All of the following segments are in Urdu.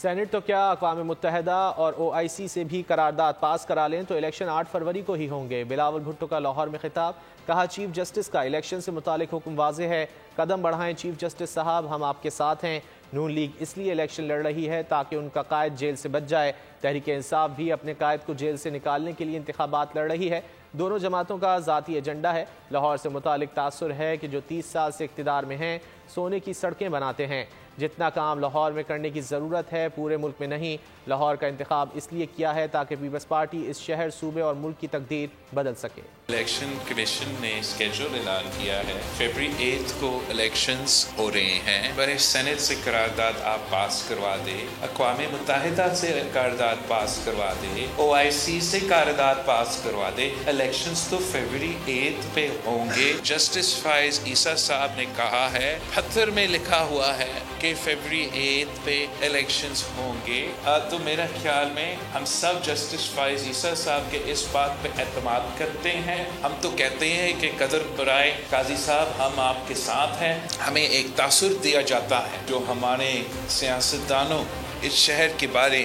سینٹ تو کیا اقوام متحدہ اور OIC سے بھی قرارداد پاس کرا لیں تو الیکشن 8 فروری کو ہی ہوں گے۔ بلاول بھٹو کا لاہور میں خطاب، کہا چیف جسٹس کا الیکشن سے متعلق حکم واضح ہے، قدم بڑھائیں چیف جسٹس صاحب، ہم آپ کے ساتھ ہیں۔ نون لیگ اس لیے الیکشن لڑ رہی ہے تاکہ ان کا قائد جیل سے بچ جائے۔ تحریک انصاف بھی اپنے قائد کو جیل سے نکالنے کے لیے انتخابات لڑ رہی ہے۔ دونوں جماعتوں کا ذاتی ایجنڈا ہے۔ لاہور سے متعلق تاثر ہے کہ جو 30 سال سے اقتدار میں ہیں سونے کی سڑکیں بناتے ہیں۔ جتنا کام لاہور میں کرنے کی ضرورت ہے پورے ملک میں نہیں۔ لاہور کا انتخاب اس لیے کیا ہے تاکہ پیپلز پارٹی اس شہر، صوبے اور ملک کی تقدیر بدل سکے۔ الیکشن کمیشن نے اسکیجول اعلان کیا ہے، فیبری 8 کو الیکشنز ہو رہے ہیں۔ برے سینٹ سے قرارداد آپ پاس کروا دے، اقوام متحدہ سے قرارداد پاس کروا دے، OIC سے قرارداد پاس کروا دے، الیکشنز تو فیبری 8 پہ ہوں گے۔ جسٹس فائز عیسیٰ صاحب نے کہا ہے، پتھر میں لکھا ہوا ہے کہ فیبری 8 پہ الیکشنز ہوں گے۔ تو میرا خیال میں ہم سب جسٹس فائز عیسیٰ صاحب کے اس بات پہ اعتماد کرتے ہیں۔ ہم تو کہتے ہیں کہ قدر برائے قاضی صاحب ہم آپ کے ساتھ ہیں۔ ہمیں ایک تاثر دیا جاتا ہے جو ہمارے سیاستدانوں اس شہر کے بارے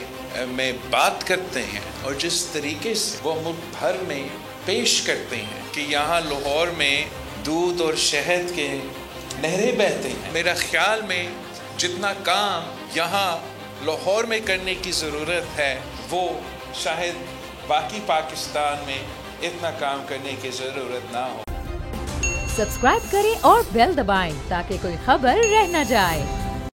میں بات کرتے ہیں اور جس طریقے سے وہ ملک بھر میں پیش کرتے ہیں کہ یہاں لاہور میں دودھ اور شہد کے نہریں بہتے ہیں۔ میرا خیال میں جتنا کام یہاں لاہور میں کرنے کی ضرورت ہے وہ شاید باقی پاکستان میں اتنا کام کرنے کی ضرورت نہ ہو۔ سبسکرائب کریں اور بیل دبائیں تاکہ کوئی خبر رہ نہ جائے۔